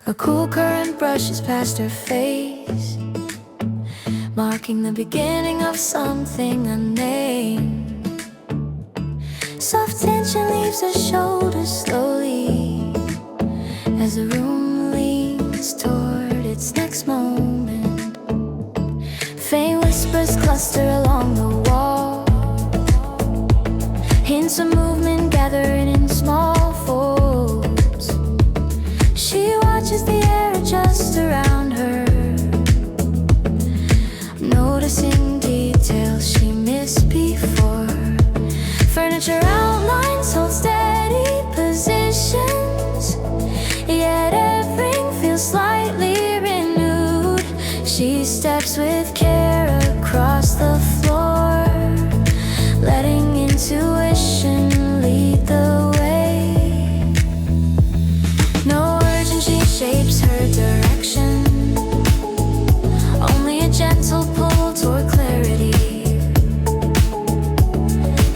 A cool current brushes past her face, marking the beginning of something unnamed. Soft tension leaves her shoulders slowly as the room leans toward its next moment. Faint whispers cluster along the wall, hints of movement gathering in small folds. She watches the air adjust around her, noticing details she missed before. Furniture outlines hold steady positions, yet everything feels slightly renewed. She steps with care across the floor, letting intuition lead the way. No urgency shapes her direction, only a gentle pull toward clarity.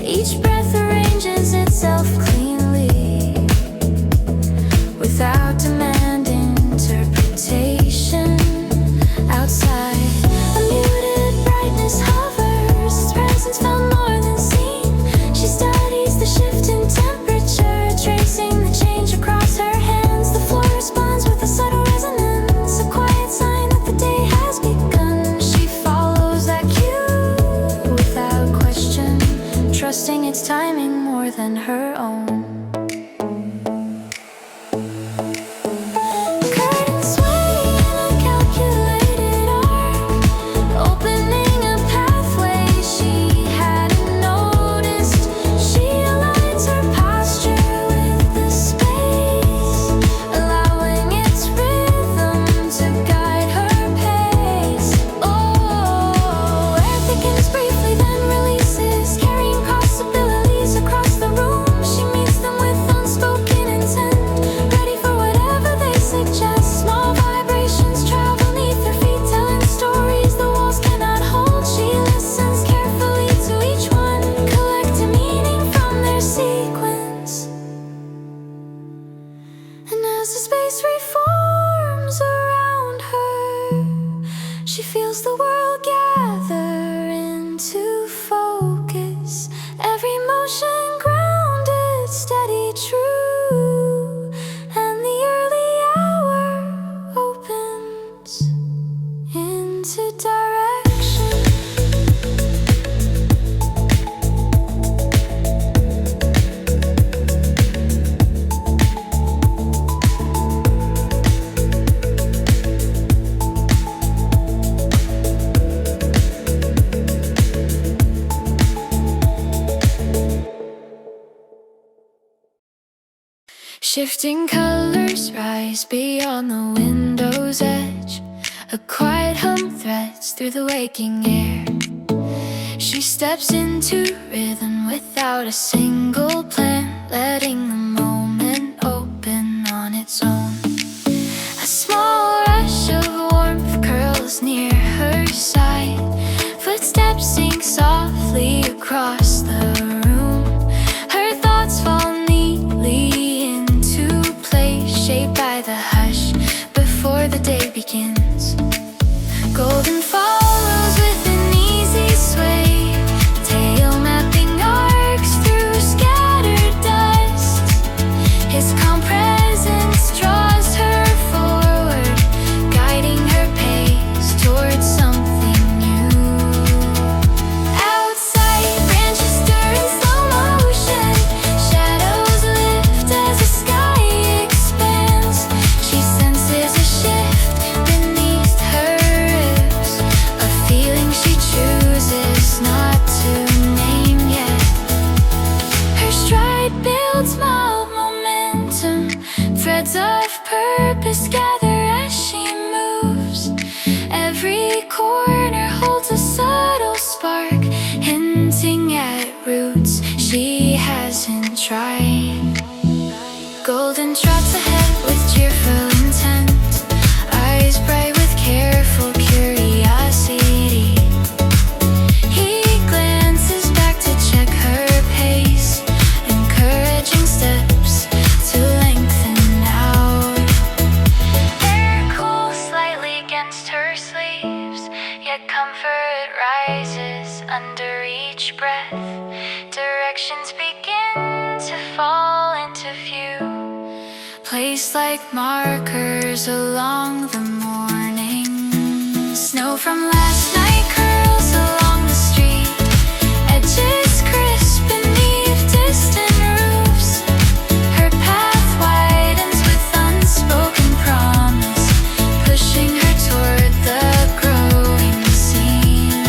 Each breath arranges itself cleanly, without demand interpretation. Outside, a muted brightness hovers, its presence felt more than seen. She studies the shift in temperature, tracing the change across her hands. The floor responds with a subtle resonance, a quiet sign that the day has begun. She follows that cue without question, trusting its timing more than her own. Curtains sway in a calculated arc, opening a pathway she hadn't noticed. She aligns her posture with the space, allowing its rhythm to guide her pace. Oh, air thickens briefly, then releases, carrying possibilities across the room. She meets them with unspoken intent, ready for whatever they suggest. Small vibrations travel neath her feet, telling stories the walls cannot hold. She listens carefully to each one, collecting meaning from their sequence. And as the space reforms around her, she feels the world gather into focus. Every motion grounded, steady, true, and the early hour opens into direction. Shifting colors rise beyond the window's edge. A quiet hum threads through the waking air. She steps into rhythm without a single plan, letting the moment open on its own. A small rush of warmth curls near her side, footsteps sink softly across the room. Her thoughts fall neatly into place, shaped by the hush before the day begins. Golden follows with an easy sway, tail mapping arcs through scattered dust. His calm presence draws her forward, guiding her pace towards something new. Outside, branches stir in slow motion, shadows lift as the sky expands. She senses a shift beneath her ribs, a feeling she chooses not to name yet. Her stride builds mild momentum, threads of purpose gather as she moves. Every corner holds a subtle spark, hinting at roots she hasn't tried. Golden trots ahead with cheerful intent, eyes bright with careful curiosity. He glances back to check her pace, encouraging steps to lengthen out. like markers along the morning. Snow from last night curls along the street, edges crisp beneath distant roofs. Her path widens with unspoken promise, pushing her toward the growing scene.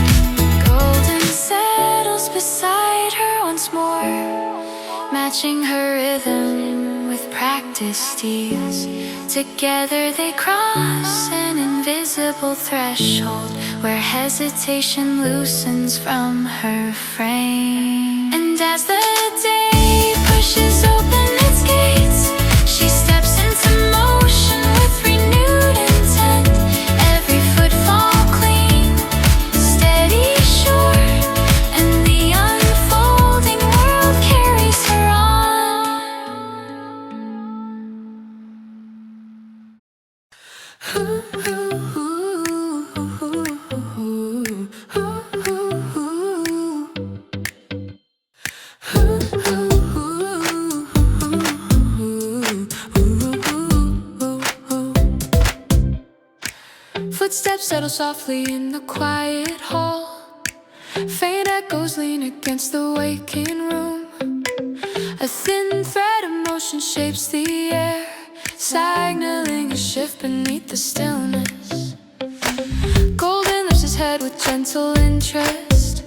Golden settles beside her once more, matching her rhythm with practice steals. Together they cross an invisible threshold where hesitation loosens from her frame. And as the day pushes open its gates, she steps into motion with renewed intent. Every footfall clean, steady, sure, and the unfolding world carries her on. Footsteps settle softly in the quiet hall. Faint echoes lean against the waking room. A thin thread of motion shapes the air, signaling a shift beneath the stillness. Golden lifts his head with gentle interest,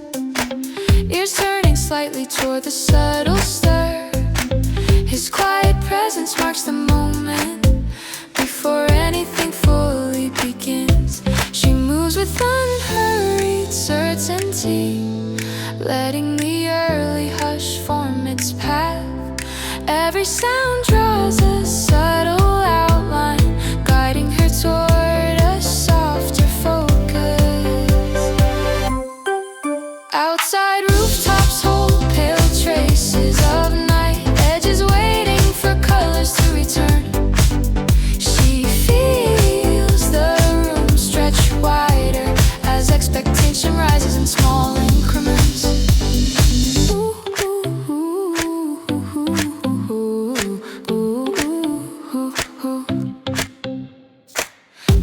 ears turning slightly toward the subtle stir. His quiet presence marks the moment before anything fully begins. She moves with unhurried certainty, letting the early hush form its path. Every sound draws a subtle outline, guiding her toward a softer focus. Outside rooftops hold pale traces of night, edges waiting for colors to return. She feels the room stretch wider as expectation rises in small increments.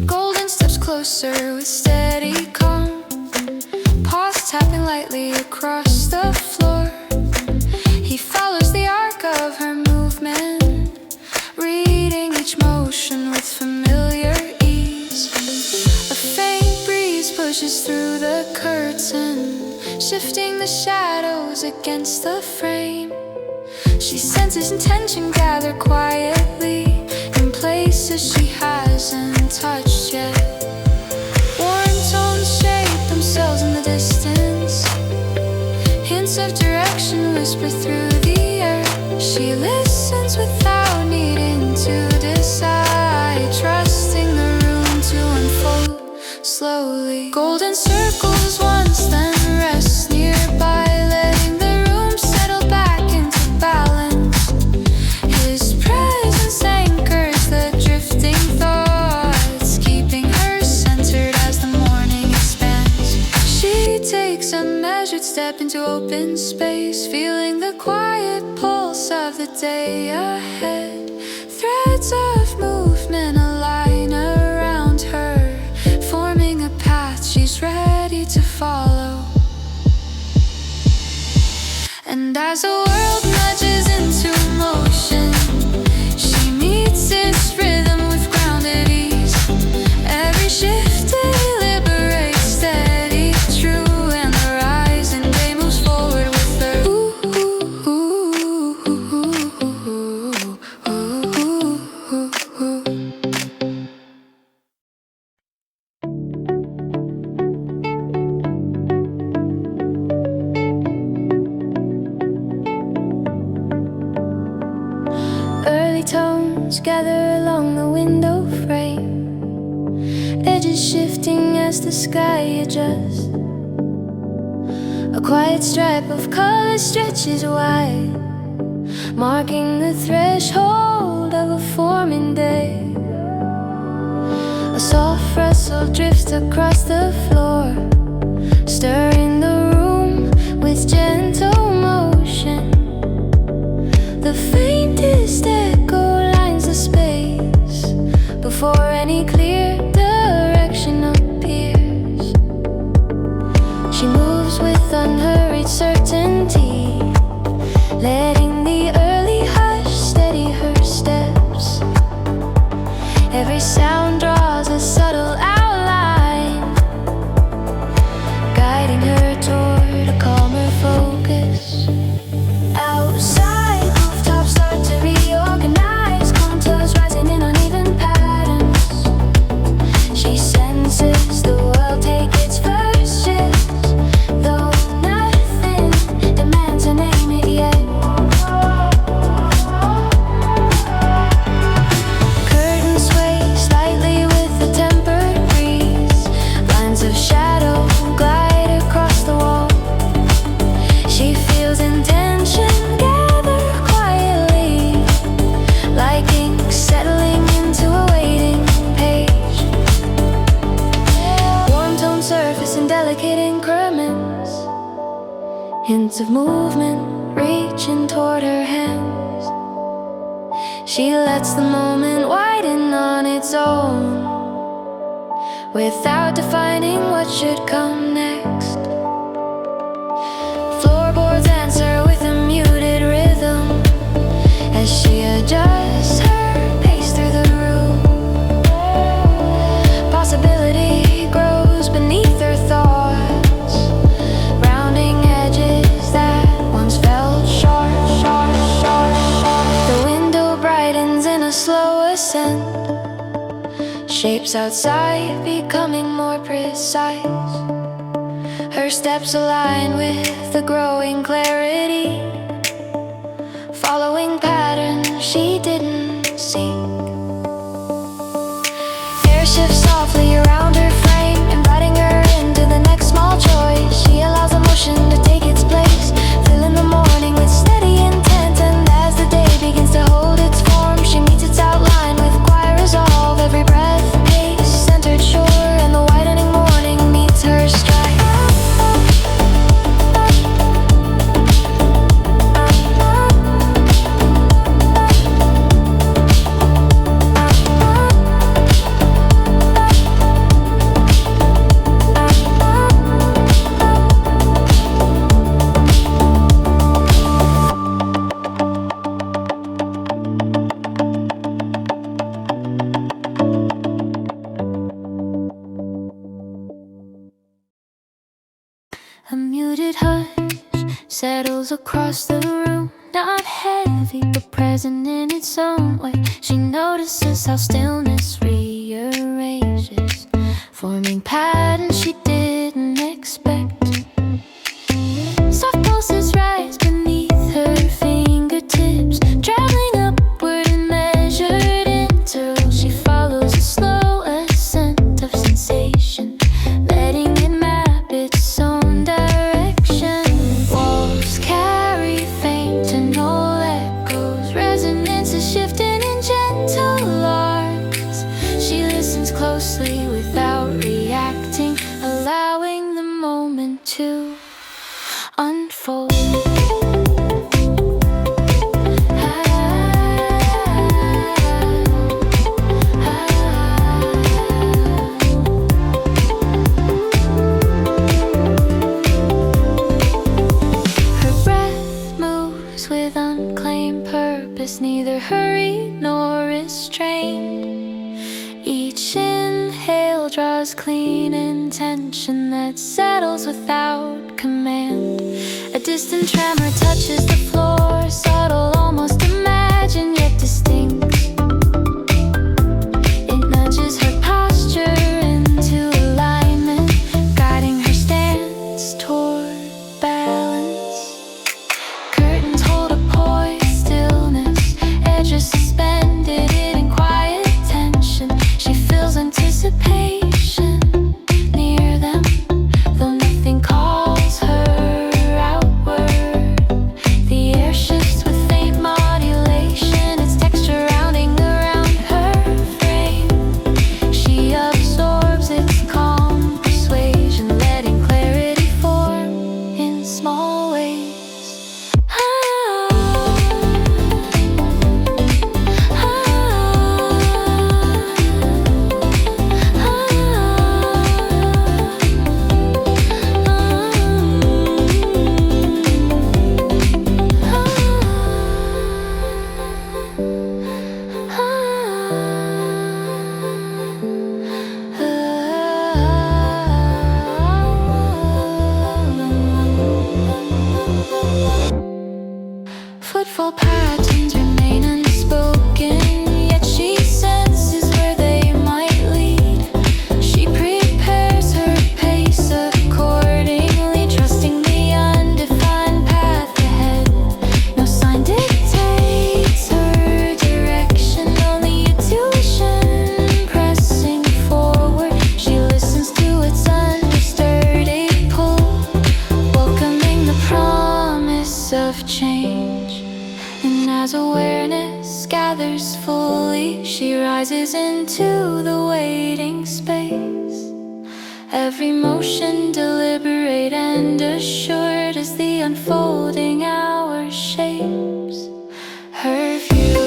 Golden steps closer with steady calm, paws tapping lightly across the floor. He follows the arc of her movement, reading each motion with familiar ease. A faint breeze pushes through the curtain, shifting the shadows against the frame. She senses intention gather quietly in places she hasn't touched yet. Warm tones shape themselves in the distance, hints of direction whisper through the air. She listens without needing to decide, trusting the room to unfold slowly. Golden circles once, then rest nearby, letting the room settle back into balance. His presence anchors the drifting thoughts, keeping her centered as the morning expands. She takes a measured step into open space, feeling the quiet pulse of the day ahead. Threads of movement align around her, forming a path she's ready to follow. And as the world nudges into motion, she meets its rhythm with grounded ease. Every shift deliberates, steady, true, and the rising day moves forward with her. Early tones gather along the window frame, edges shifting as the sky adjusts. A quiet stripe of color stretches wide, marking the threshold of a forming day. A soft rustle drifts across the floor, stirring the room with gentle motion. The faintest echo lines the space, any clear direction appears. She moves with unhurried certainty, letting the early hush steady her steps. Every sound draws a subtle outline, guiding her toward a calmer focus. Outside, rooftops start to reorganize, contours rising in uneven patterns. She senses the world take its first shifts, though nothing demands her name it yet. Curtains sway slightly with the tempered breeze, lines of shadow glide across the wall. She feels intention gather quietly, like ink settling into a waiting page. Warm toned surface and delicate increments, hints of movement reaching toward her hands. She lets the moment widen on its own, without defining what should come next. Floorboards answer with a muted rhythm as she adjusts her pace through the room. Possibility grows beneath her thoughts, rounding edges that once felt sharp. The window brightens in a slow ascent, shapes outside becoming more precise. Her steps align with the growing clarity, following patterns she didn't seek. Air shifts softly around her frame, inviting her into the next small choice. She allows emotion to take its place, filling the morning with steady intent. And as the day begins to hold its form, she meets its outline with quiet resolve. Every breath, pace, centered shore, and the widening morning meets her stride. A muted hush settles across the room, not heavy but present in its own way. She notices how stillness rearranges, forming patterns she didn't expect. Soft pulses rise beneath her fingertips, traveling upward in measured intervals. She follows a slow ascent of sensation, letting it map its own direction. Walls carry faint and old echoes, resonances shifting in gentle arcs. She listens closely without reacting, allowing the moment to unfold. Her breath moves with unclaimed purpose, neither hurried nor restrained. Each inhale draws clean intention that settles without command. A distant tremor touches the floor, subtle, almost imagined, yet distinct. It nudges her posture into alignment, guiding her stance toward balance. Curtains hold a poised stillness, edges suspended in quiet tension. She feels anticipation near them, though nothing calls her outward. The air shifts with faint modulation, its texture rounding around her frame. She absorbs its calm persuasion, letting clarity form in small ways. into the waiting space. Every motion deliberate and assured as the unfolding hour shapes her view.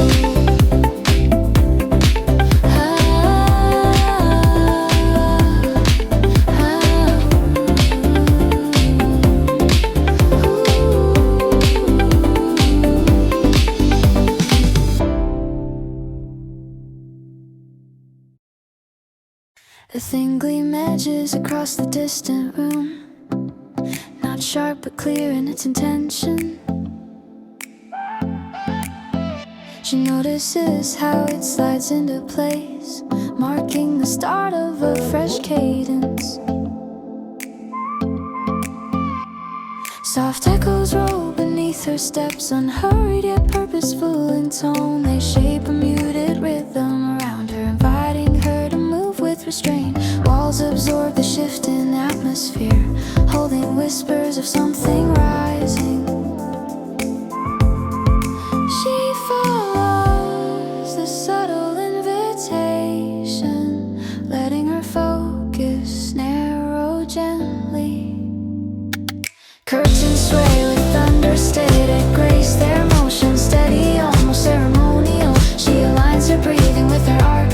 A thin gleam edges across the distant room, not sharp but clear in its intention. She notices how it slides into place, marking the start of a fresh cadence. Soft echoes roll beneath her steps, unhurried yet purposeful in tone. They shape a muted rhythm around her, inviting her to move with restraint. Walls absorb the shift in atmosphere, holding whispers of something rising. She follows the subtle invitation, letting her focus narrow gently. Curtains sway with understated grace, their motion steady, almost ceremonial. She aligns her breathing with her art,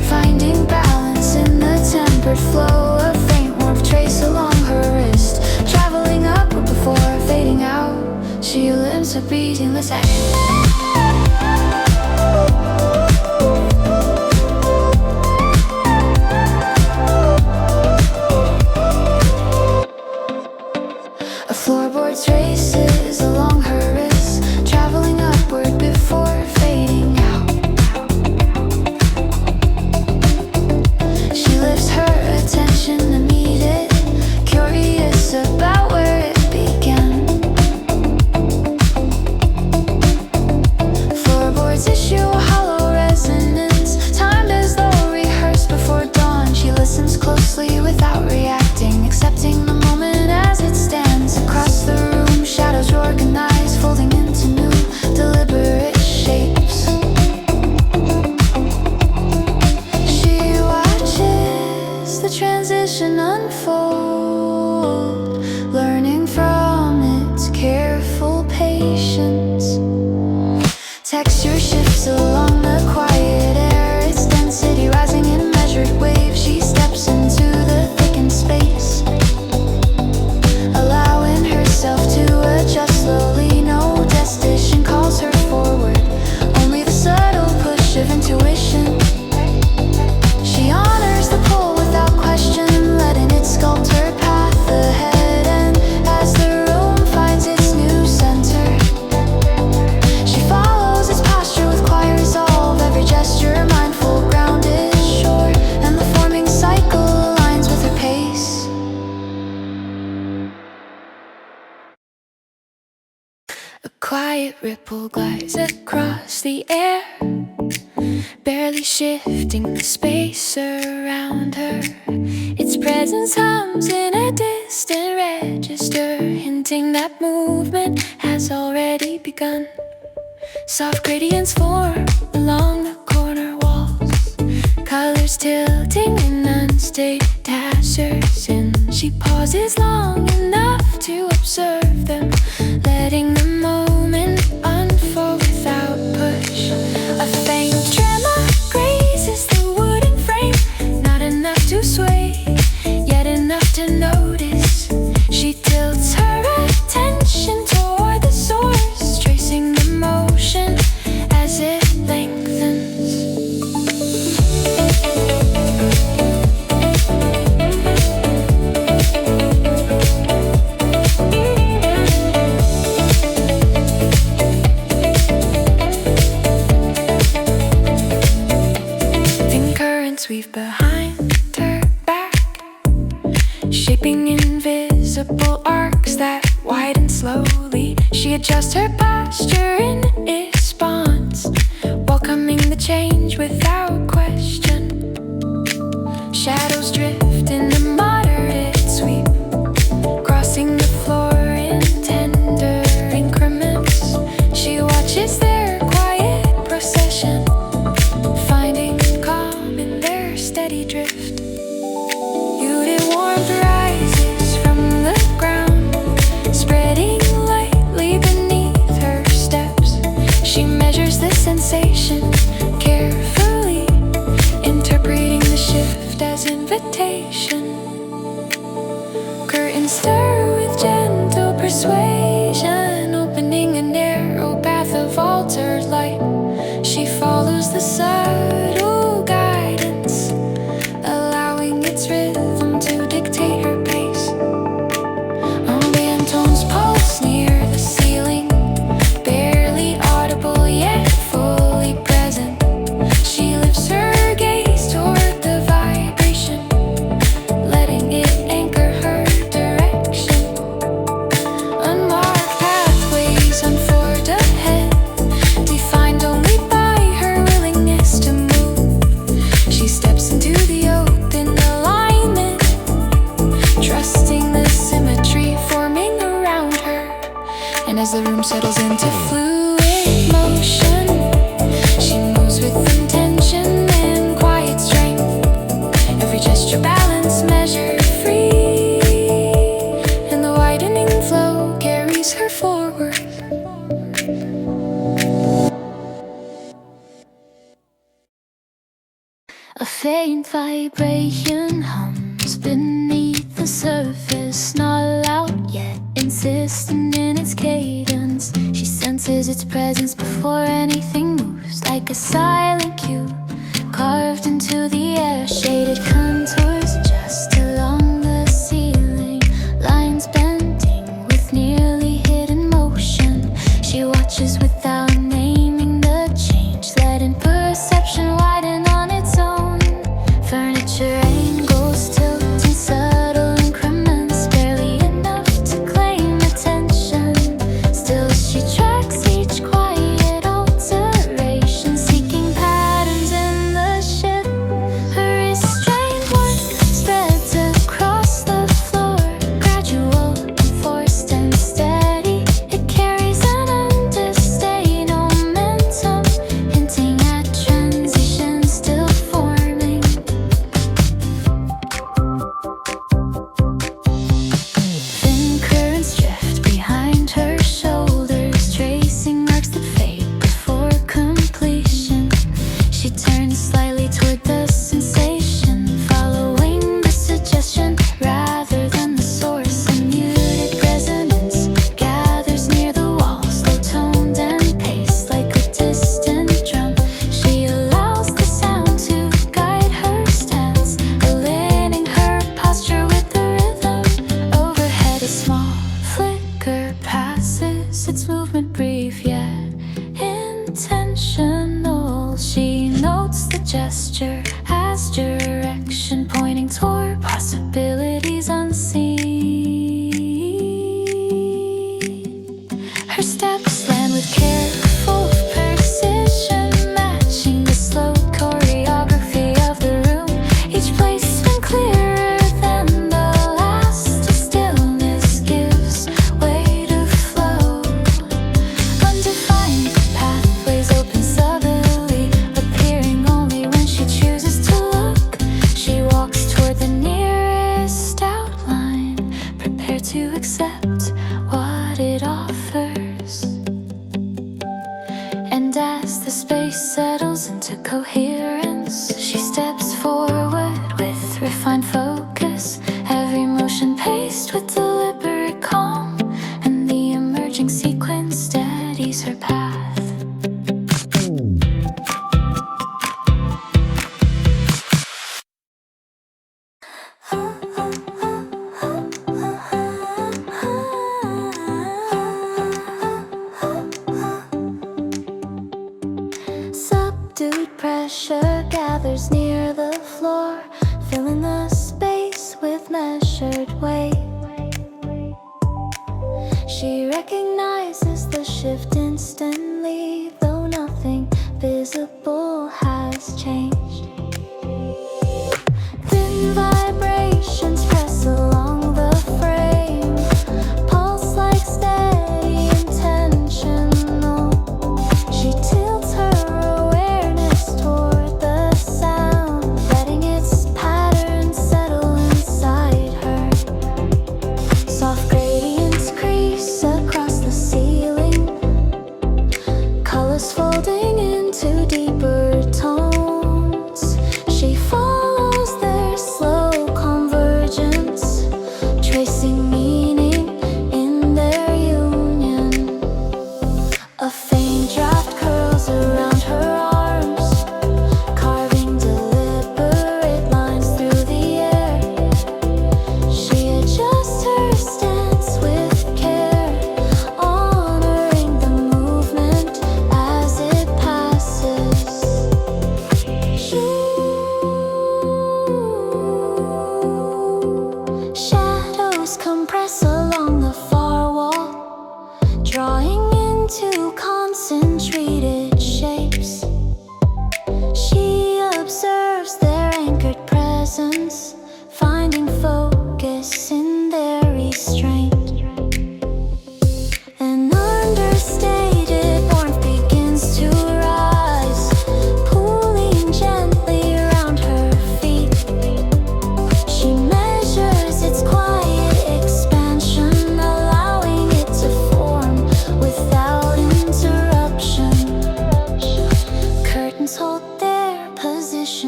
finding balance in the tempered flow. A faint warmth trace along her wrist, traveling upward before fading out. She limbs her beatingless action. A floorboard traces along her wrist, traveling upward before fading out. She lifts her attention to meet it, curious about where it began. Floorboards issue a hollow resonance, timed as though rehearsed before dawn. She listens closely without reacting, accepting the moment as it stands. Across the room, shadows organize, folding into new, deliberate shapes. She watches the transition unfold, learning from its careful patience. Texture shifts along the quiet air, its density rising in measured waves. She steps into the thickened space, allowing herself to adjust slowly. No destination calls her forward, only the subtle push of intuition. She honors the pull without question, letting it sculpt her path ahead. And as the room finds its new center, she follows its posture with quiet resolve. Every gesture mindful, grounded, sure, and the forming cycle aligns with her pace. A quiet ripple glides across the air, barely shifting the space around her. Its presence hums in a distant register, hinting that movement has already begun. Soft gradients form along the corner walls, colors tilting in unstated hazards. And she pauses long enough to observe them, letting the moment unfold without push. A faint tremor grazes the wooden frame, not enough to sway, yet enough to notice. She tilts her attention toward the source, tracing the motion as it lengthens. Thin currents weave behind her back, shaping invisible arcs that widen slowly. She adjusts her posture in response, welcoming the change without question. Shadows drift in a moderate sweep, crossing the floor in tender increments. She watches their quiet procession, A faint vibration hums beneath the surface, not loud yet insistent in its cadence. She senses its presence before anything moves, like a silent cue carved into the air. Shaded contours just along the ceiling, lines bending with nearly hidden motion. She watches without naming the change, letting perception widen on its own. Furniture angles tilting subtle increments, barely enough to claim attention. Still she tracks each quiet alteration, seeking patterns in the shift. Her restrained work spreads across the floor, gradual, forced and steady. It carries an understated momentum, hinting at transition still forming. Thin currents drift behind her shoulders, tracing arcs that fade before completion. She turns slightly toward the sensation, following the suggestion rather than the source. A muted resonance gathers near the wall, slow-toned and paced like a distant drum. She allows the sound to guide her stance, aligning her posture with the rhythm. Overhead a small flicker passes, its movement brief yet intentional. She notes the gesture as direction, pointing toward possibilities unseen. Her steps land with careful precision, matching the slow choreography of the room. Each placement clearer than the last, a stillness gives way to flow. Undefined pathways open subtly, appearing only when she chooses to look. She walks toward the nearest outline, prepared to accept what it offers. And as the space settles into coherence, she steps forward with refined focus, every motion paced with deliberate calm, and the emerging sequence steadies her path. Subdued pressure gathers near the floor, filling the space with measured weight. She recognizes the shift instantly, though nothing visible has changed. Thin vibrations press along the frame, pulse like steady intentional. She tilts her awareness toward the sound, letting its pattern settle inside her. Soft gradients crease across the ceiling, colors folding into deeper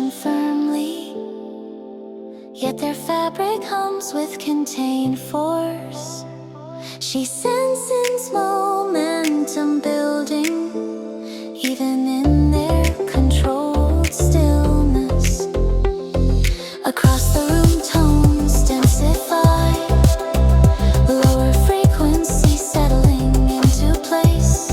cushion firmly, yet their fabric hums with contained force. She senses momentum building, even in their controlled stillness. Across the room tones densify, lower frequency settling into place.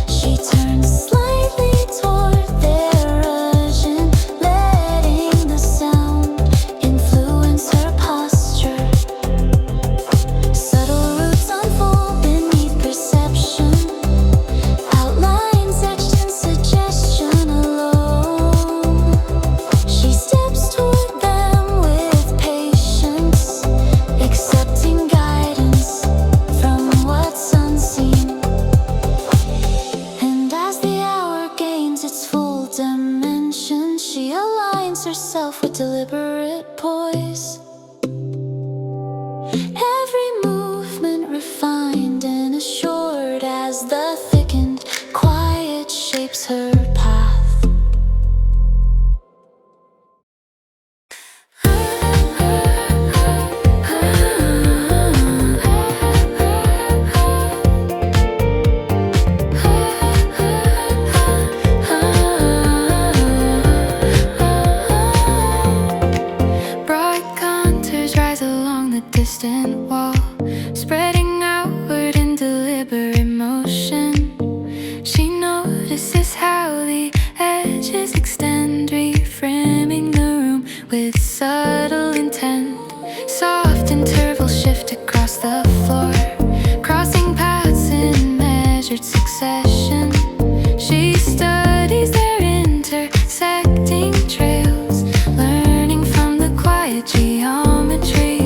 She turns slightly toward their erosion, letting the sound influence her posture. Subtle roots unfold beneath perception, outlines etched in suggestion alone. She steps toward them with patience, accepting guidance from what's unseen. And as the hour gains its full dimension, she aligns herself with deliberate poise. Every movement refined and assured as the thickened quiet shapes her path. Broad contours rise along the distant wall, spreading outward in deliberate motion. She notices how the edges extend, reframing the room with subtle intent. Soft intervals shift across the floor, crossing paths in measured succession. She studies their intersecting trails, learning from the quiet geometry.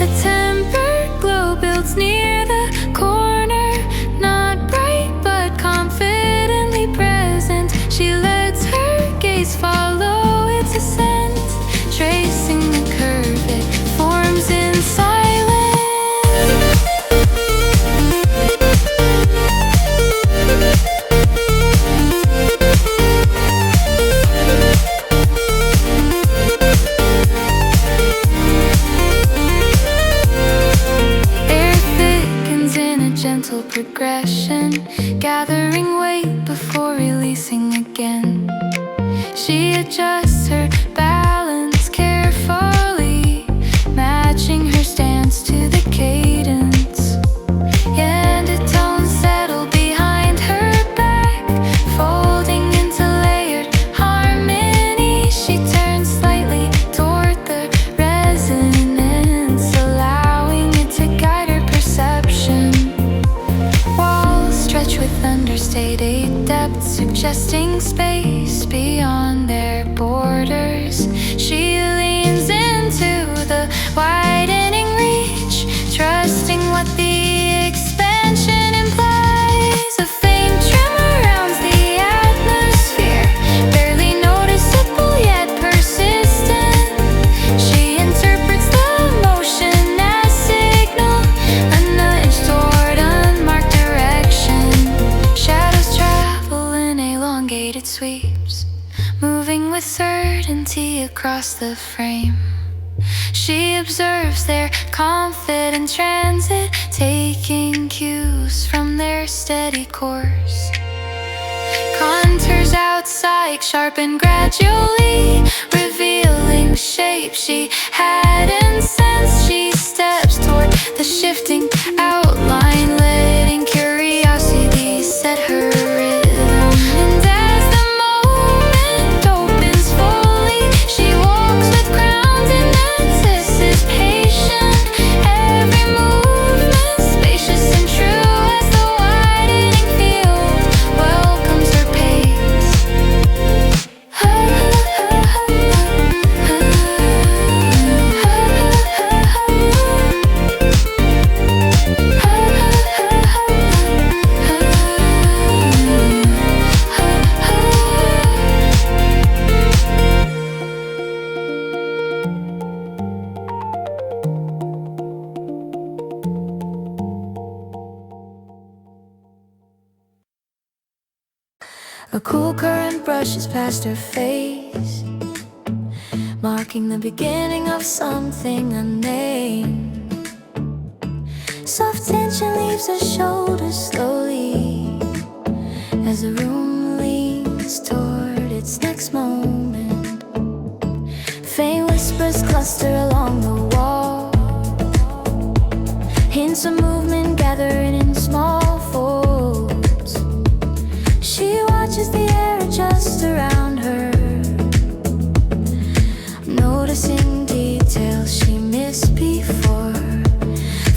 A tempered glow builds near the corner, not bright but confidently present. She lets her gaze follow its ascent, tracing the curve it forms in silence. Air thickens in a gentle progression, gathering weight before releasing again. She adjusts her balance carefully, matching her stance to the cadence. And a tone settle behind her back, folding into layered harmony. She turns slightly toward the resonance, allowing it to guide her perception. Walls stretch with understated depth, suggesting space beyond their borders. She leans into the widening reach, trusting what the expansion implies. A faint tremor rounds the atmosphere, barely noticeable yet persistent. She interprets the motion as signal, a nudge toward unmarked direction. Shadows travel in elongated sweeps, moving with certainty across the frame. She observes their confident transit, taking cues from their steady course. Contours outside sharpen gradually, revealing shape she hadn't sensed. She steps toward the shifting outline, letting curiosity set her rhythm. And as the moment opens fully, she walks with crowns in anticipation. Every movement spacious and true as the widening field welcomes her pace. A cool current brushes past her face, marking the beginning of something unnamed. Soft tension leaves her shoulders slowly as the room leans toward its next moment. Faint whispers cluster along the wall, hints of movement gathering in small folds. She watches the air adjust around her, noticing details she missed before.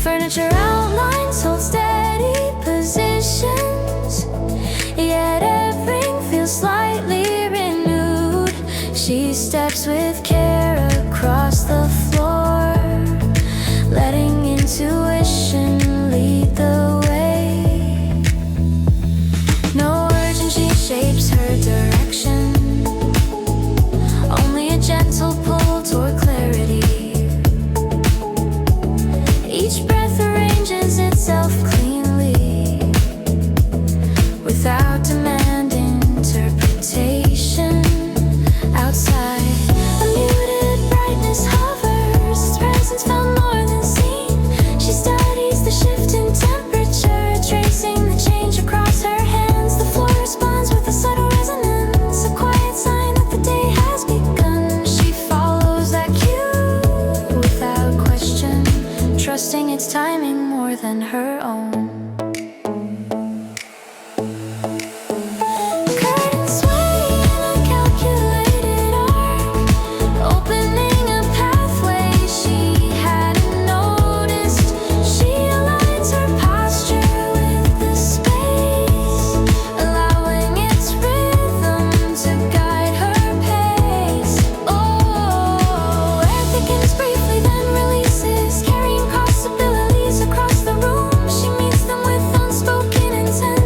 Furniture outlines hold steady positions, yet everything feels slightly renewed. She steps with care across the floor, letting intuition lead the way. No urgency shapes her direction, only a gentle pull toward clarity. Each breath arranges itself cleanly, without demand interpretation. Outside, a muted brightness hovers, its presence felt more than seen. She studies the shift in temperature, tracing the change across her hands. The floor responds with a subtle resonance, a quiet sign that the day has begun. She follows that cue without question, trusting its timing more than her own. Curtains sway in a calculated arc, opening a pathway she hadn't noticed. She aligns her posture with the space, allowing its rhythm to guide her pace. Oh, air thickens briefly, then releases, carrying possibilities across the room. She meets them with unspoken intent,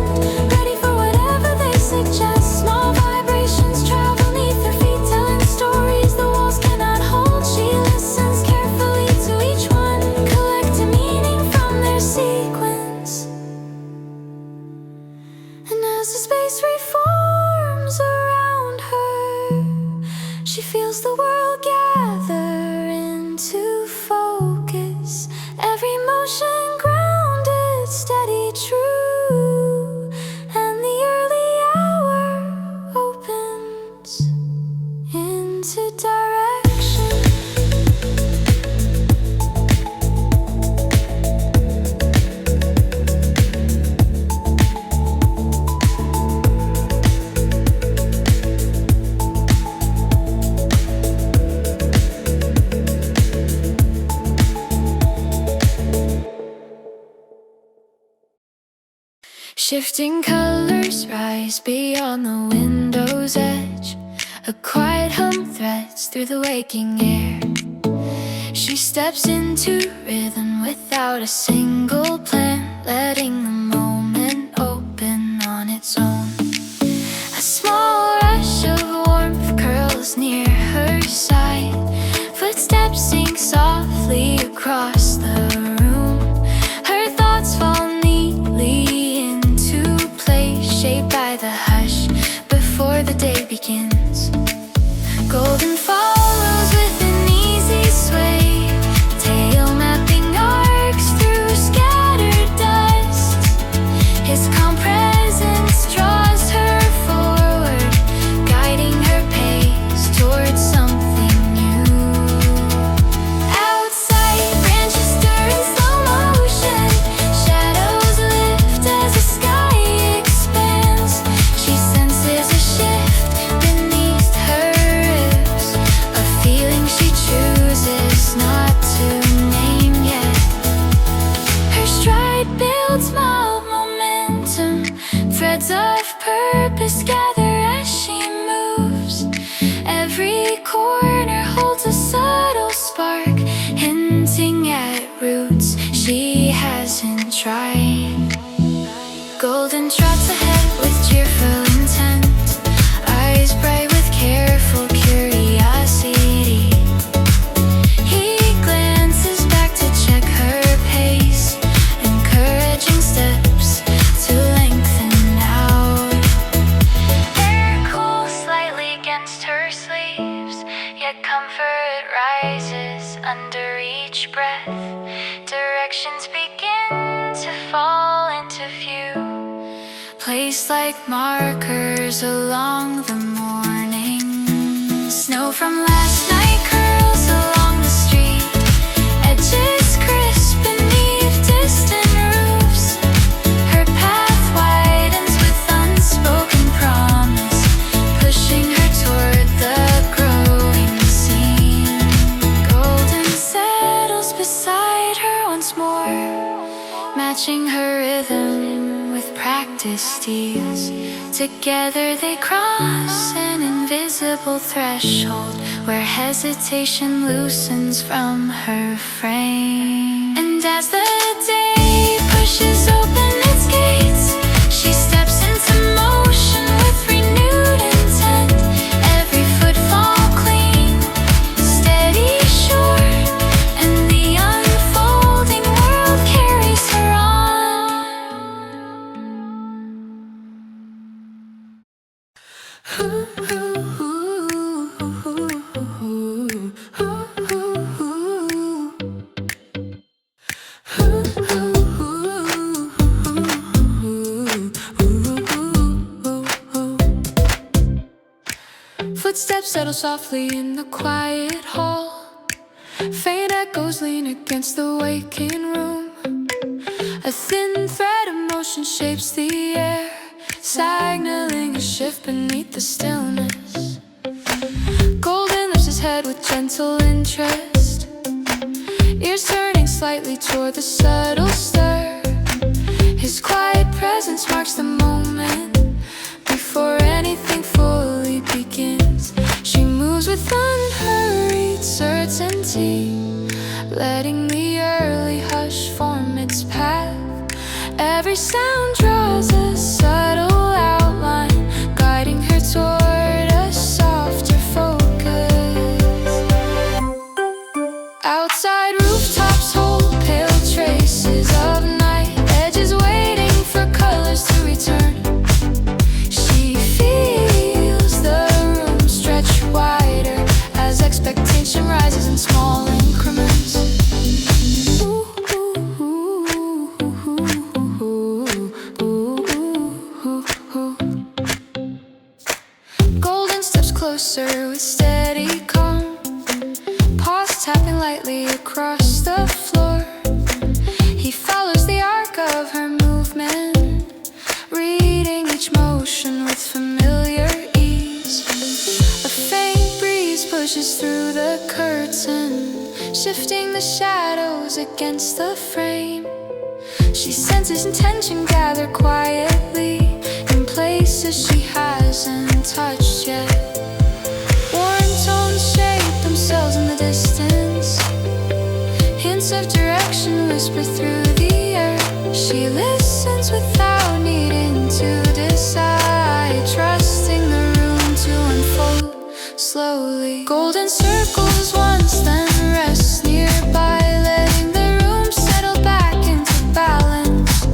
ready for whatever they suggest. Small vibrations travel neath her feet, telling stories the walls cannot hold. She listens carefully to each one, collecting meaning from their sequence. And as the space reforms around her, she feels the world gather into focus. Every motion grounded, steady, true, and the early hour opens into direction. Shifting colors rise beyond the window's edge. A quiet hum threads through the waking air. She steps into rhythm without a single plan, letting the moment open on its own. A small rush of warmth curls near her side, footsteps sink softly across the room. Her thoughts fall neatly into place, shaped by the hush before the day begins. Golden follows with an easy sway, tail mapping arcs through scattered dust. His calm presence draws her forward, guiding her pace towards something new. Outside, branches stir in slow motion, shadows lift as the sky expands. She senses a shift beneath her ribs, a feeling she chooses not to name yet. Her stride builds mild momentum, threads of purpose gather as she moves. Every corner holds a subtle spark, hinting at roots she hasn't tried. Golden trots ahead with cheerful intent, eyes bright with careful curiosity. He glances back to check her pace, encouraging steps to lengthen out. yet comfort rises under each breath. Directions begin to fall into view, placed like markers along the morning. Snow from last night curls along the street, edges crisp beneath distant roofs. Her path widens with unspoken promise, pushing her toward the growing scene. Golden settles beside her once more, matching her rhythm with practice steals. Together they cross an invisible threshold where hesitation loosens from her frame. And as the day pushes open its gates, she steps into motion with renewed intent. Every footfall clean, steady, sure, and the unfolding world carries her on. Footsteps settle softly in the quiet hall. Faint echoes lean against the waking room. A thin thread of motion shapes the air, signaling a shift beneath the stillness. Golden lifts his head with gentle interest, ears turning slightly toward the subtle stir. His quiet presence marks the moment before anything fully begins. She moves with unhurried certainty, letting the early hush form its path. Every sound draws a subtle outline, guiding her toward a softer focus. Outside rooftops hold pale traces of night, edges waiting for colors to return. She feels the room stretch wider as expectation rises in small increments. Golden steps closer with steady calm, paws tapping lightly across the floor. He follows the arc of her movement, reading each motion with familiar ease. A faint breeze pushes through the curtain, shifting the shadows against the frame. She senses intention gather quietly in places she hasn't touched yet. Worn tones shape themselves in the distance, hints of direction whisper through the air. She listens without needing to decide, trusting the room to unfold slowly. Golden circles once, then rest nearby, letting the room settle back into balance.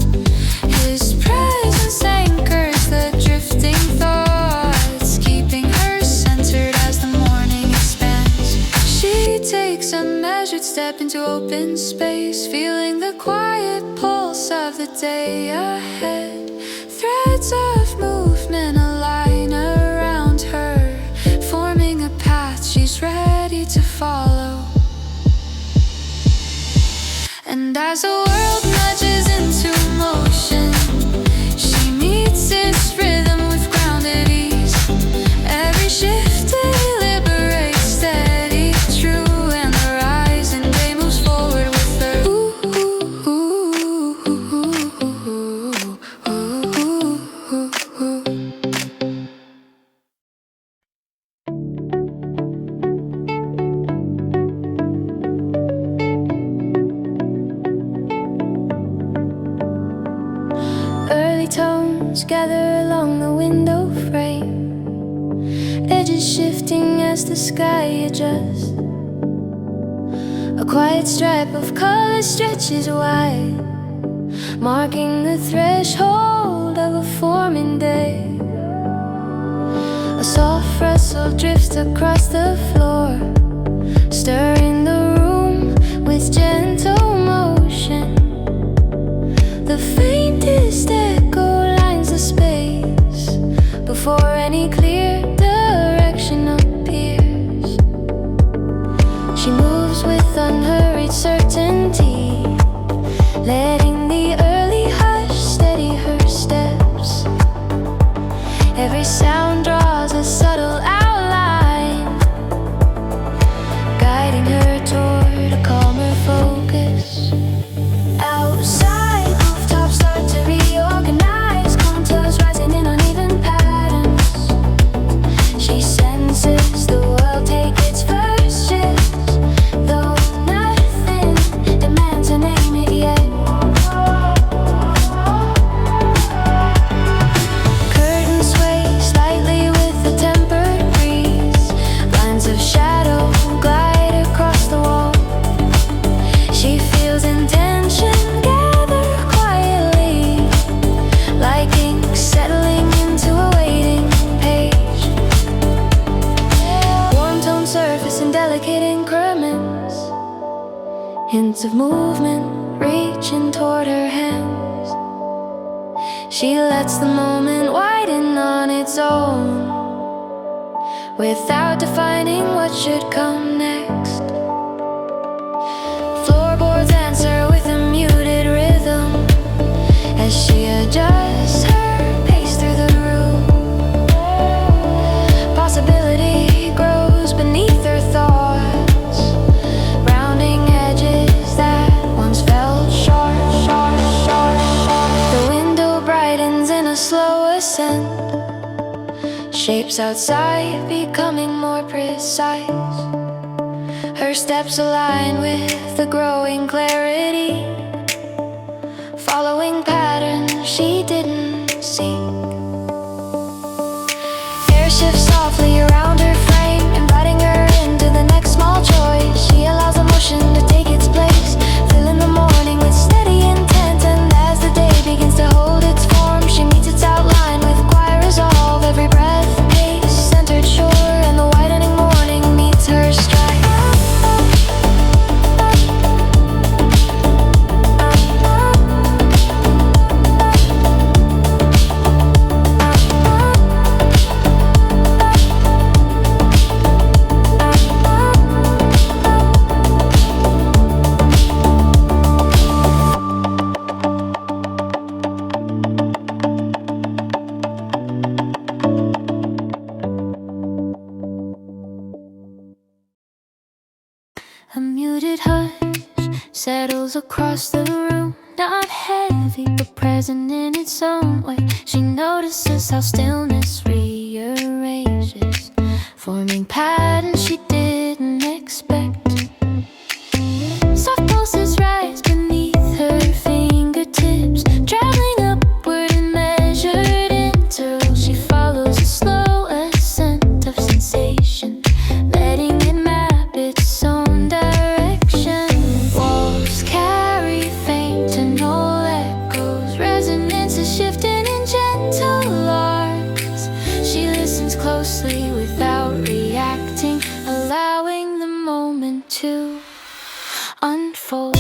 His presence anchors the drifting thoughts, keeping her centered as the morning expands. She takes a measured step into open space, feeling the quiet pulse of the day ahead. Threads of movement align around her, forming a path she's ready to follow. And as the world nudges into motion, she meets its rhythm with grounded ease. Every shift deliberates, steady, true, and the rising day moves forward with her. Early tones gather along the window frame, edges shifting as the sky adjusts. A quiet stripe of color stretches wide, marking the threshold of a forming day. A soft rustle drifts across the floor, stirring the room with gentle motion. The faintest echo lines the space before any clear direction appears. She moves with unhurried certainty, letting the early hush steady her steps. Every sound draws a subtle outline, guiding her toward a calmer focus. Outside, rooftops start to reorganize, contours rising in uneven patterns. She senses the world take its first shifts, though nothing demands her name it yet. Curtains sway slightly with the tempered breeze, lines of shadow glide across the wall. She feels intention gather quietly, like ink settling into a waiting page. Warm toned surface and delicate increments, hints of movement reaching toward her hands. She lets the moment widen on its own, without defining what should come next. Floorboards answer with a muted rhythm as she adjusts her pace through the room. Possibility grows beneath her thoughts, rounding edges that once felt sharp. The window brightens in a slow ascent, shapes outside becoming more precise. Her steps align with the growing clarity, following patterns she didn't seek. Air shifts softly around her frame, inviting her into the next small choice. She allows emotion to take its place, filling the morning with steady intent. And as the day begins to hold its form, she meets its outline with quiet resolve. Every breath, pace, centered sure, and the widening morning meets her stride. A muted hush settles across the room, not heavy but present in its own way. She notices how stillness rearranges, forming patterns she didn't expect. Soft pulses rise beneath her fingertips, traveling upward in measured intervals. She follows a slow ascent of sensation, letting it map its own direction. Walls carry faint and old echoes, resonances shifting in gentle arcs. She listens closely without reacting, allowing the moment to unfold.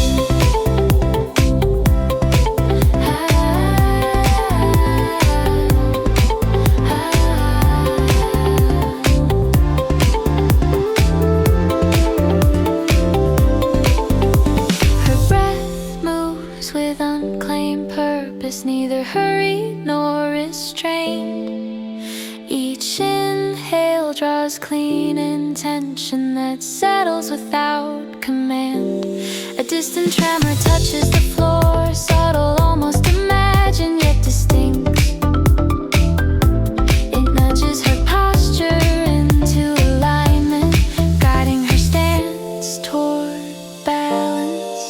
Her breath moves with unclaimed purpose, neither hurried nor restrained. Each inhale draws clean intention that settles without command. A distant tremor touches the floor, subtle, almost imagined, yet distinct. It nudges her posture into alignment, guiding her stance toward balance.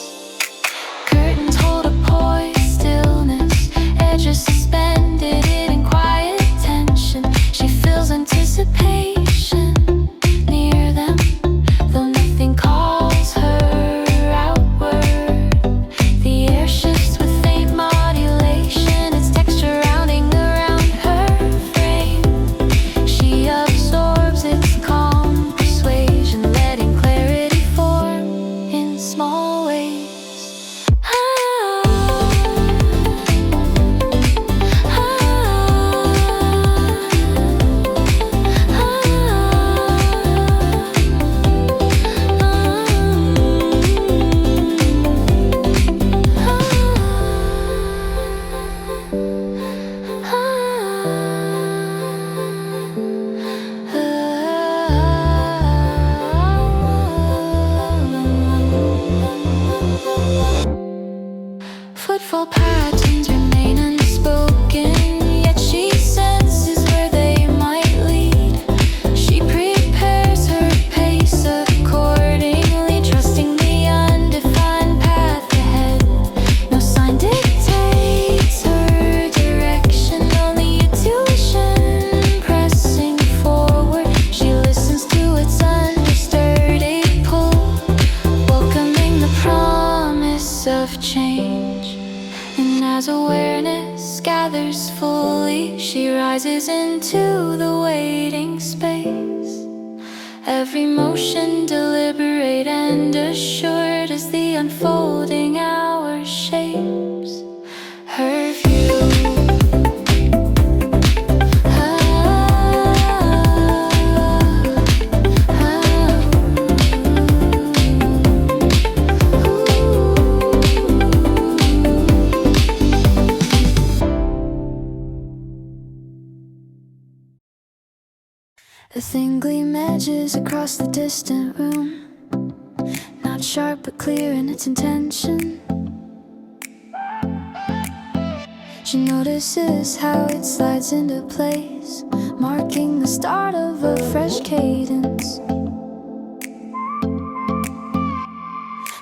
Curtains hold a poised stillness, edges suspended in quiet tension. She feels anticipation near them, though nothing calls her outward. The air shifts with gathers fully, she rises into the waiting space. Every motion deliberate and assured as the unfolding hour shapes her view. A thin gleam edges across the distant room, not sharp but clear in its intention. She notices how it slides into place, marking the start of a fresh cadence.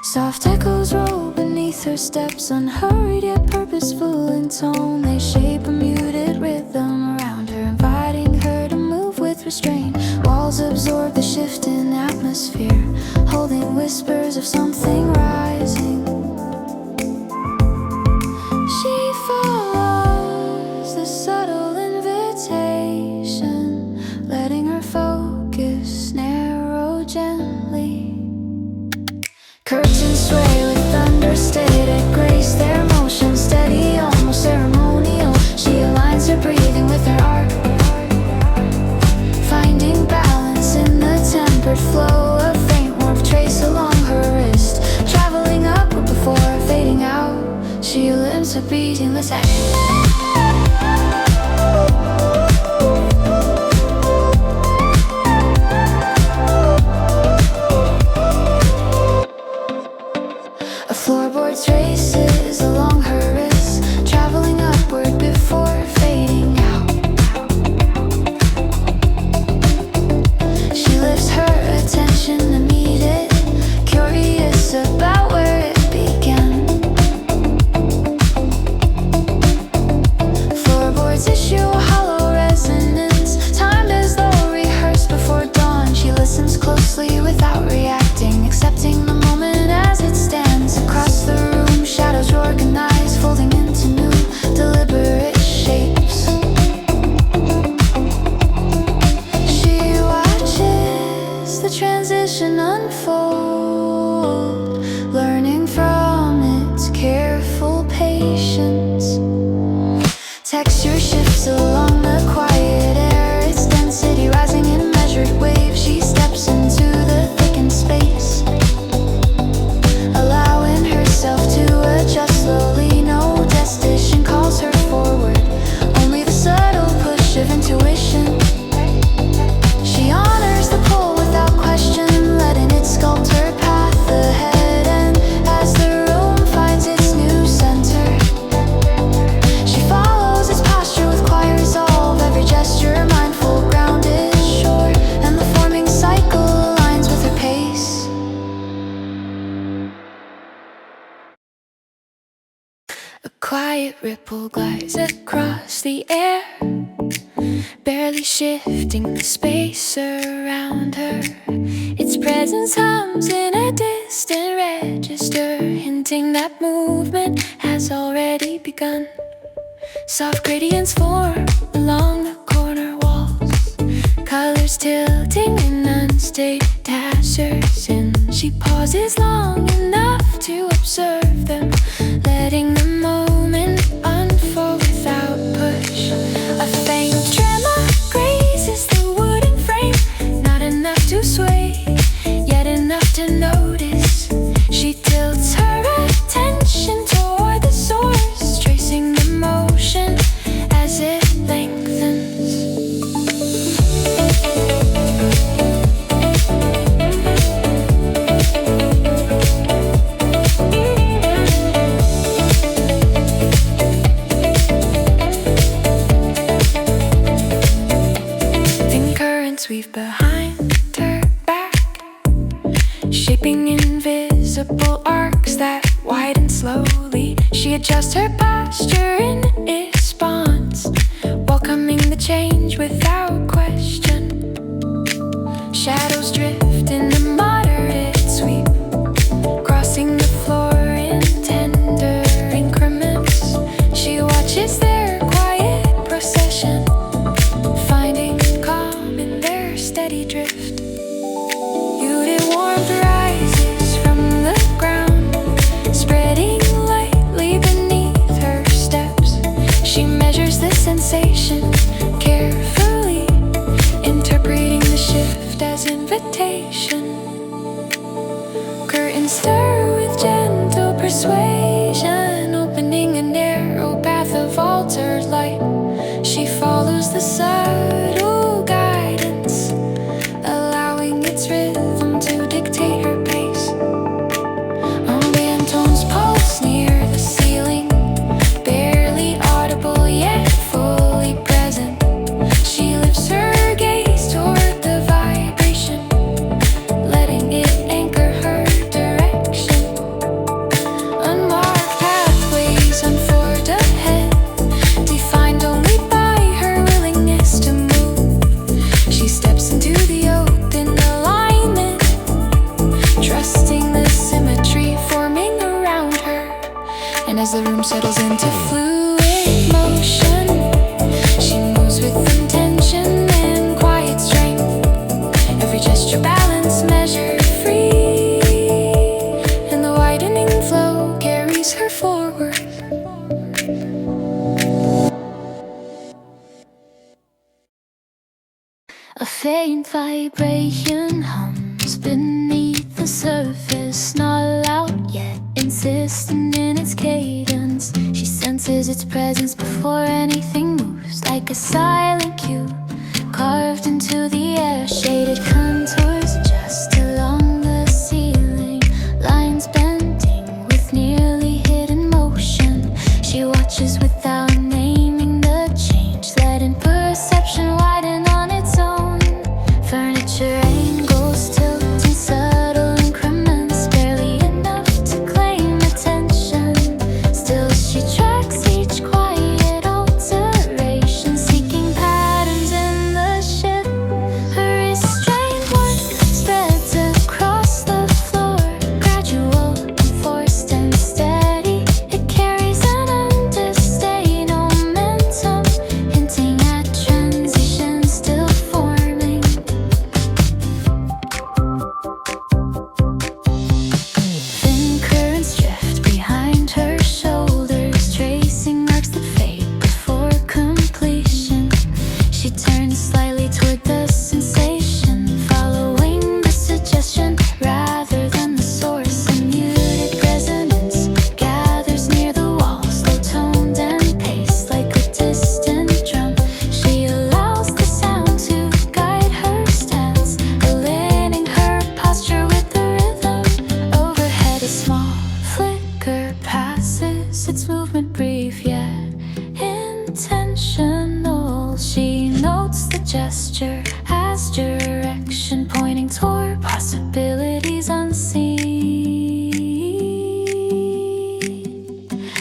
Soft echoes roll beneath her steps, unhurried yet purposeful in tone. They shape a muted rhythm around her, inviting her to move with restraint. Walls absorb the shift in atmosphere, holding whispers of something rising. She follows the subtle invitation, letting her focus narrow gently. Curtains sway with understated grace, their motion steady, almost ceremonial. She aligns her breathing with her art, finding balance in the tempered flow. A faint warmth trace along her wrist, traveling upward before fading out. She limbs her beating, let's act. A floorboard traces along her wrist, traveling upward before fading out. She lifts her attention to meet it, curious about where it began. Floorboards issue a hollow resonance, timed as though rehearsed before dawn. She listens closely without reacting, accepting the moment as it stands. Across the room, shadows organize, folding into new, deliberate shapes. She watches the transition unfold, learning from its careful patience. Texture shifts along the quiet air, its density rising in measured waves. She steps into the thickened space, allowing herself to adjust slowly. No destination calls her forward, only the subtle push of intuition. She honors the pull without question, letting it sculpt her path ahead. And as the room finds its new center, she follows its posture with quiet resolve. Every gesture mindful, grounded, sure, and the forming cycle aligns with her pace. A quiet ripple glides across the air, barely shifting the space around her. Its presence hums in a distant register, hinting that movement has already begun. Soft gradients form along the corner walls, colors tilting in unstated hazards. And she pauses long enough to observe them, letting the moment unfold without push. A faint tremor grazes the wooden frame, not enough to sway, yet enough to notice. She tilts her attention toward the source, tracing the motion as it lengthens. Thin currents weave behind her back, shaping invisible arcs that widen slowly. She adjusts her posture in response, welcoming the change without question. Shadows drift in a moderate sweep, crossing the floor in tender increments. She watches their vibration. Curtains stir with gentle persuasion, opening a narrow path of altered light. She follows the subtle guidance, allowing its rhythm to dictate her pace. Ambient tones pulse near the ceiling, barely audible yet fully present. She lifts her gaze toward the vibration, letting it anchor her direction. Unmarked pathways unforked ahead, defined only by her willingness to move. She steps into the open alignment, trusting the symmetry forming around her. And as the room settles into fluid motion, she moves with intention and quiet strength, every gesture balanced, measured, free, and the widening flow carries her forward. A faint vibration hums beneath the surface, not loud yet insistent in its cadence. She senses its presence before anything moves, like a silent cue carved into the air. Shaded contours just along the ceiling, lines bending with nearly hidden motion. She watches without naming the change, letting perception widen on its own. Furniture angles tilt in subtle increments, barely enough to claim attention. Still she tracks each quiet alteration, seeking patterns in the shift. Her restrained one spreads across the floor, gradual, forced and steady. It carries an understated momentum, hinting at transition still forming. Thin currents drift behind her shoulders, tracing arcs that fade before completion. She turns slightly toward the sensation, following the suggestion rather than the source. A muted resonance gathers near the wall, slow toned and paced like a distant drum. She allows the sound to guide her stance, aligning her posture with the rhythm. Overhead a small flicker passes, its movement brief yet intentional. She notes the gesture as direction, pointing toward possibilities unseen.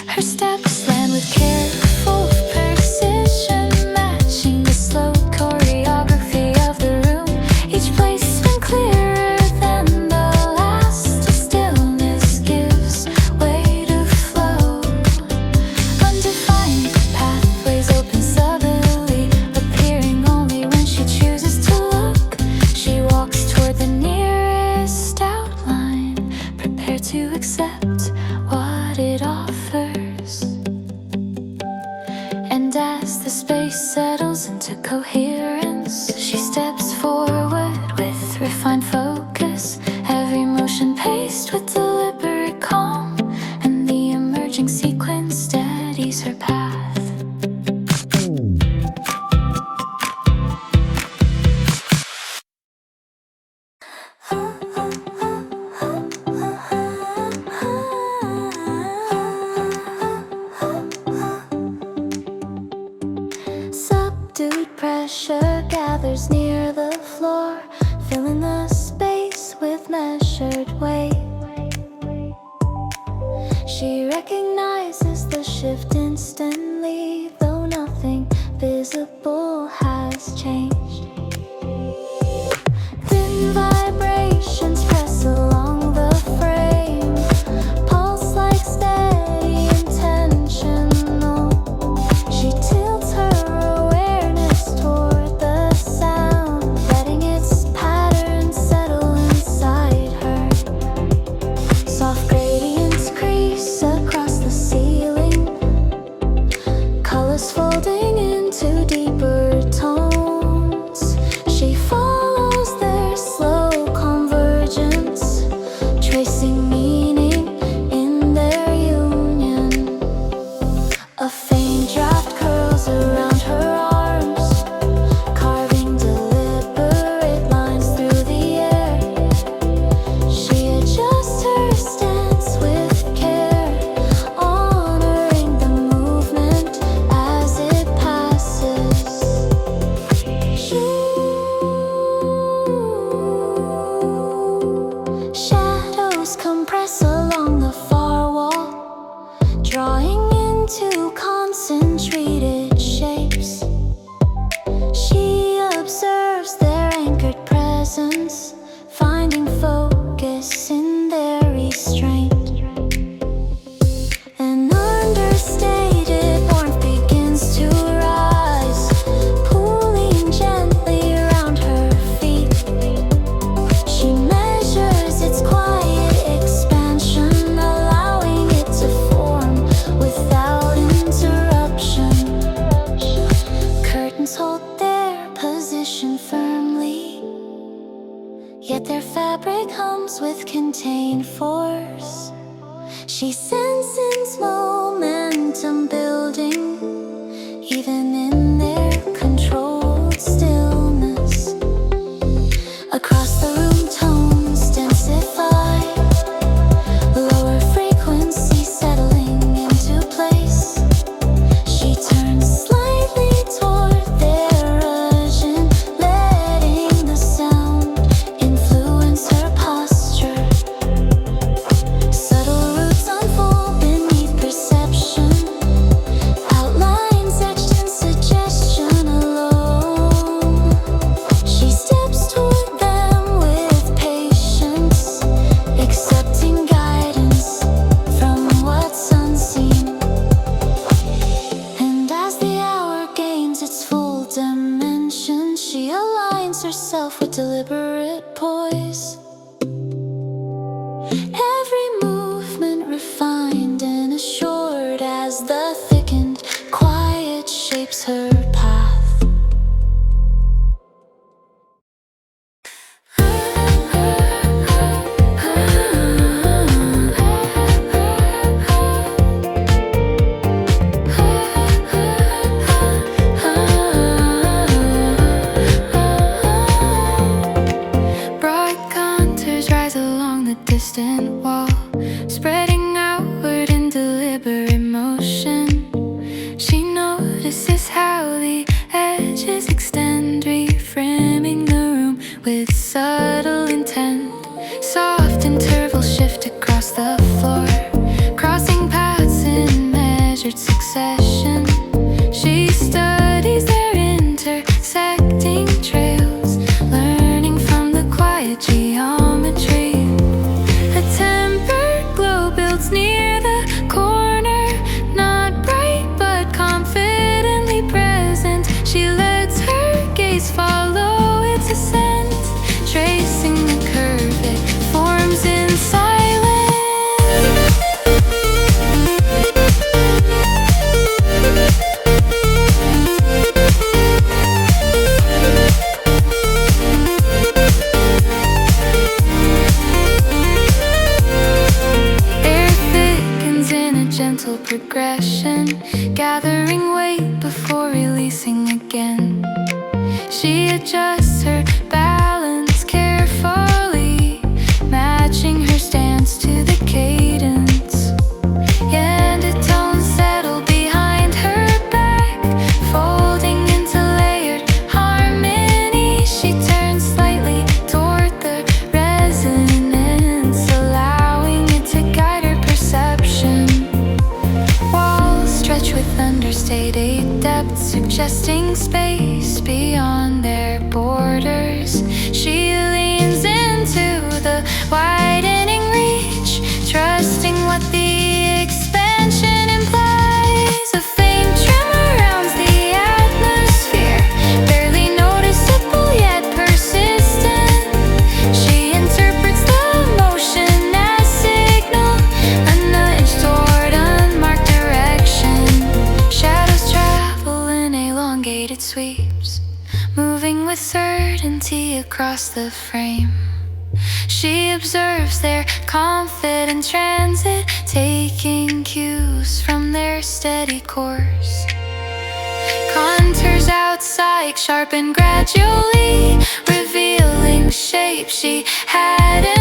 Her steps land with careful precision, matching the slow choreography of the room. Each placement clearer than the last, a stillness gives way to flow. Undefined pathways open subtly, appearing only when she chooses to look. She walks toward the nearest outline, prepared to accept what it offers. And as the space settles into coherence, she steps forward with refined focus, every motion paced with deliberate calm, and the emerging sequence steadies her path. heartbreak comes with contained force. She senses momentum building, even in their controlled stillness. Across the room, tones densify, lower frequency settling into place. She turns slightly toward their urgent, letting the sound influence her posture. Subtle roots unfold beneath perception, outlines etched in suggestion alone. She steps toward them with patience, accepting guidance from what's unseen. And as the hour gains its full dimension, she aligns herself with deliberate poise. Every movement refined and assured as the thickened quiet shapes her path. Broad contours rise along the distant wall, spreading outward in deliberate motion. She notices how the edges extend, reframing the room with subtle intent. Soft intervals shift across the floor, crossing paths in measured succession. She studies their intersecting trails, learning from the quiet geometry. A tempered glow builds near the corner, not bright but confidently present. She lets her gaze follow its ascent, tracing the curve it forms in silence. Air thickens in a gentle progression, gathering weight before releasing again. She adjusts her balance carefully, matching her stance to the cadence. And a tone settle behind her back, folding into layered harmony. She turns slightly toward the resonance, allowing it to guide her perception. Walls stretch with understated depth, suggesting space beyond their borders. She leans into the widening reach, trusting what the expansion implies. A faint tremor rounds the atmosphere, barely noticeable yet persistent. She interprets the motion as signal, a nudge toward unmarked direction. Shadows travel in elongated sweeps, moving with certainty across the frame. She observes their confident transit, taking cues from their steady course. Contours outside sharpen gradually, revealing shapes she hadn't